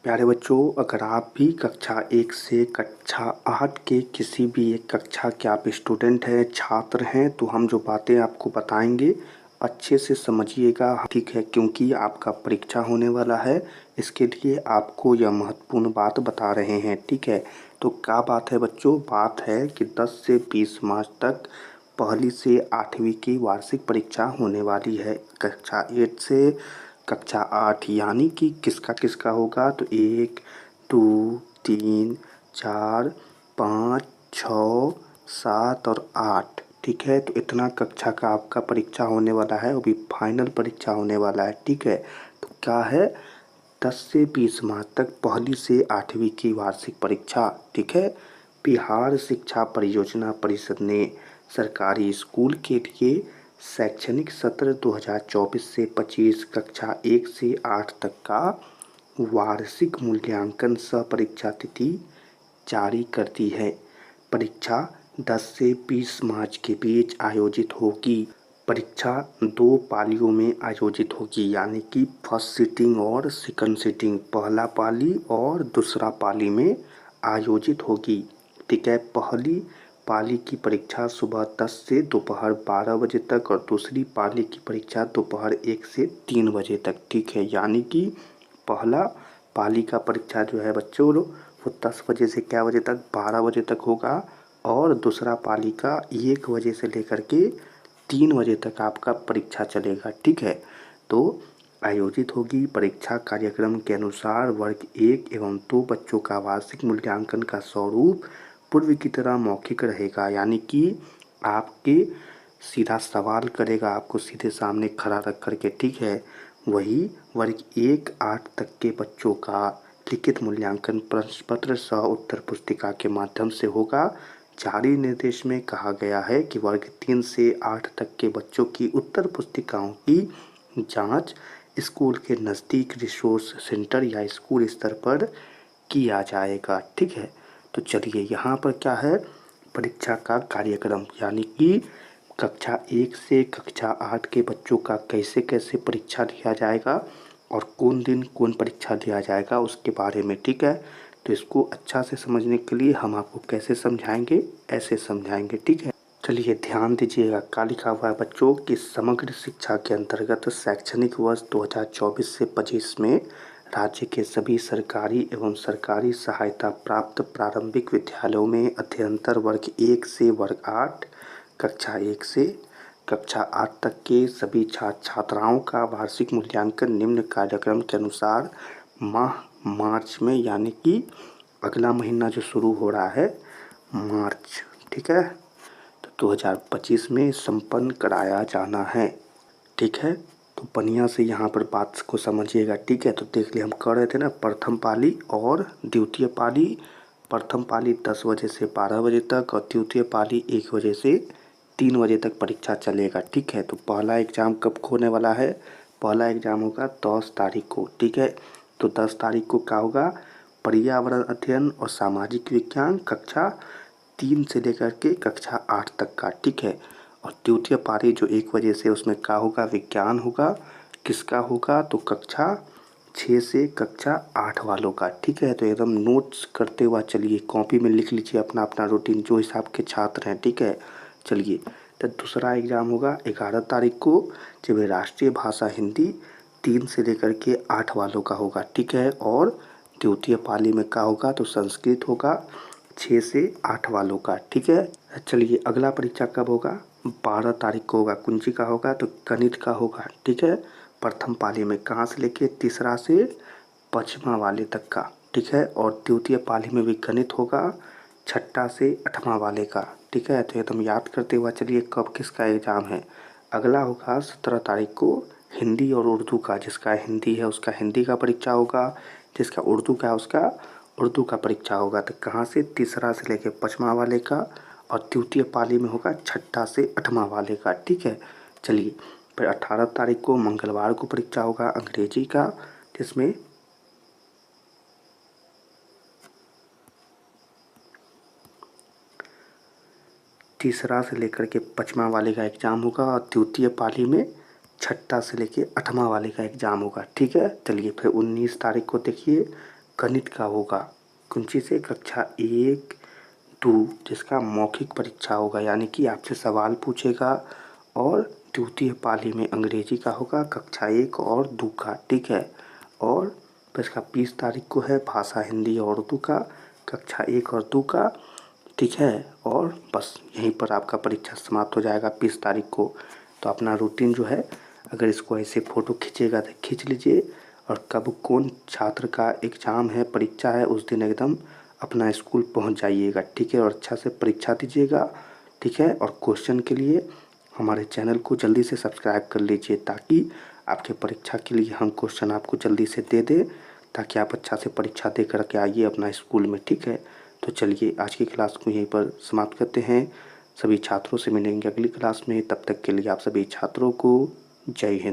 प्यारे बच्चों, अगर आप भी कक्षा 1 से कक्षा 8 के किसी भी एक कक्षा के आप स्टूडेंट हैं, छात्र हैं, तो हम जो बातें आपको बताएंगे अच्छे से समझिएगा, ठीक है? क्योंकि आपका परीक्षा होने वाला है, इसके लिए आपको यह महत्वपूर्ण बात बता रहे हैं, ठीक है? तो क्या बात है बच्चों? बात है कि 10 से 20 मार्च तक पहली से 8वीं की वार्षिक परीक्षा होने वाली है। कक्षा 8 से कक्षा 8 यानी कि किसका किसका होगा? तो 1, 2, 3, 4, 5, 6, 7 और 8, ठीक है? तो इतना कक्षा का आपका परीक्षा होने वाला है, वो भी फाइनल परीक्षा होने वाला है, ठीक है? तो क्या है? 10 से 20 मार्च तक पहली से 8वीं की वार्षिक परीक्षा, ठीक है? बिहार शिक्षा परियोजना परिषद ने सरकारी स्कूल के लिए शैक्षणिक सत्र 2024 से 25 कक्षा 1 से 8 तक का वार्षिक मूल्यांकन सह परीक्षा तिथि जारी कर दी है। परीक्षा 10 से 20 मार्च के बीच आयोजित होगी। परीक्षा 2 पालियों में आयोजित होगी, यानी कि फर्स्ट सिटिंग और सेकंड सिटिंग, पहला पाली और दूसरा पाली में आयोजित होगी, ठीक है? पहली पाली की परीक्षा सुबह 10 से दोपहर 12 बजे तक और दूसरी पाली की परीक्षा दोपहर 1 से 3 बजे तक, ठीक है? यानी कि पहला पाली का परीक्षा जो है बच्चों वो 10 बजे से क्या बजे तक? 12 बजे तक होगा और दूसरा पाली का 1 बजे से लेकर के 3 बजे तक आपका परीक्षा चलेगा, ठीक है? तो आयोजित होगी। परीक्षा कार्यक्रम के अनुसार वर्ग 1 एवं 2 बच्चों का वार्षिक मूल्यांकन का स्वरूप पूर्व की तरह मौखिक रहेगा, यानी कि आपके सीधा सवाल करेगा, आपको सीधे सामने खड़ा रख करके, ठीक है? वही वर्ग 1 8 तक के बच्चों का लिखित मूल्यांकन प्रश्न पत्र सह उत्तर पुस्तिका के माध्यम से होगा। जारी निर्देश में कहा गया है कि वर्ग 3 से 8 तक के बच्चों की उत्तर पुस्तिकाओं की जांच स्कूल के नज़दीक रिसोर्स सेंटर या स्कूल स्तर पर किया जाएगा, ठीक है? तो चलिए यहाँ पर क्या है? परीक्षा का कार्यक्रम, यानी कि कक्षा 1 से कक्षा 8 के बच्चों का कैसे कैसे परीक्षा लिया जाएगा और कौन दिन कौन परीक्षा लिया जाएगा उसके बारे में, ठीक है? तो इसको अच्छा से समझने के लिए हम आपको कैसे समझाएंगे, ऐसे समझाएंगे, ठीक है? चलिए ध्यान दीजिएगा, क्या लिखा हुआ है बच्चों कि समग्र शिक्षा के अंतर्गत शैक्षणिक वर्ष 2024 से 25 में राज्य के सभी सरकारी एवं सरकारी सहायता प्राप्त प्रारंभिक विद्यालयों में अध्ययनतर वर्ग 1 से वर्ग 8, कक्षा 1 से कक्षा 8 तक के सभी छात्र छात्राओं का वार्षिक मूल्यांकन निम्न कार्यक्रम के अनुसार माह मार्च में, यानी कि अगला महीना जो शुरू हो रहा है मार्च, ठीक है? तो 2025 में संपन्न कराया जाना है, ठीक है? तो बढ़िया से यहाँ पर बात को समझिएगा, ठीक है? तो देख लिए हम कर रहे थे ना, प्रथम पाली और द्वितीय पाली। प्रथम पाली 10 बजे से 12 बजे तक और द्वितीय पाली 1 बजे से 3 बजे तक परीक्षा चलेगा, ठीक है? तो पहला एग्ज़ाम कब होने वाला है? पहला एग्ज़ाम होगा 10 तारीख को, ठीक है? तो 10 तारीख को क्या होगा? पर्यावरण अध्ययन और सामाजिक विज्ञान कक्षा 3 से लेकर के कक्षा 8 तक का, ठीक है? और द्वितीय पारी जो 1 बजे से, उसमें क्या होगा? विज्ञान होगा। किसका होगा? तो कक्षा 6 से कक्षा 8 वालों का, ठीक है? तो एकदम नोट्स करते हुआ चलिए, कॉपी में लिख लीजिए अपना अपना रूटीन जो हिसाब के छात्र हैं, ठीक है? चलिए, तो दूसरा एग्ज़ाम होगा 11 तारीख को, जब राष्ट्रीय भाषा हिंदी 3 से लेकर के 8 वालों का होगा, ठीक है? और द्वितीय पाली में क्या होगा? तो संस्कृत होगा 6 से 8 वालों का, ठीक है? चलिए अगला परीक्षा कब होगा? 12 तारीख को होगा। कुंजी का होगा तो गणित का होगा, ठीक है? प्रथम पाली में कहाँ से लेके तीसरा से 5वां वाले तक का, ठीक है? और द्वितीय पाली में भी गणित होगा 6ठा से 8वां वाले का, ठीक है? तो एकदम याद करते हुए चलिए कब किसका एग्ज़ाम है। अगला होगा 17 तारीख को हिंदी और उर्दू का, जिसका हिंदी है उसका हिंदी का परीक्षा होगा, जिसका उर्दू का है उसका उर्दू का परीक्षा होगा। तो कहाँ से? तीसरा से लेके 5वां वाले का और द्वितीय पाली में होगा 6ठा से 8वां वाले का, ठीक है? चलिए फिर 18 तारीख को मंगलवार को परीक्षा होगा अंग्रेजी का, जिसमें तीसरा से लेकर के 5वां वाले का एग्ज़ाम होगा और द्वितीय पाली में 6ठा से लेके 8वां वाले का एग्ज़ाम होगा, ठीक है? चलिए फिर 19 तारीख को देखिए गणित का होगा। कौन सी से? कक्षा 1, 2 जिसका मौखिक परीक्षा होगा, यानी कि आपसे सवाल पूछेगा। और द्वितीय पाली में अंग्रेजी का होगा, कक्षा 1 और 2 का, ठीक है। और फिर इसका 20 तारीख को है भाषा हिंदी और उर्दू का, कक्षा 1 और 2 का, ठीक है। और बस यहीं पर आपका परीक्षा समाप्त हो जाएगा 20 तारीख को। तो अपना रूटीन जो है, अगर इसको ऐसे फ़ोटो खींचेगा तो खींच लीजिए, और कब कौन छात्र का एग्ज़ाम है, परीक्षा है, उस दिन एकदम अपना स्कूल पहुंच जाइएगा, ठीक है। और अच्छा से परीक्षा दीजिएगा, ठीक है। और क्वेश्चन के लिए हमारे चैनल को जल्दी से सब्सक्राइब कर लीजिए, ताकि आपके परीक्षा के लिए हम क्वेश्चन आपको जल्दी से दे दें, ताकि आप अच्छा से परीक्षा दे कर के आइए अपना स्कूल में, ठीक है। तो चलिए आज की क्लास को यहीं पर समाप्त करते हैं। सभी छात्रों से मिलेंगे अगली क्लास में, तब तक के लिए आप सभी छात्रों को जय हिंद।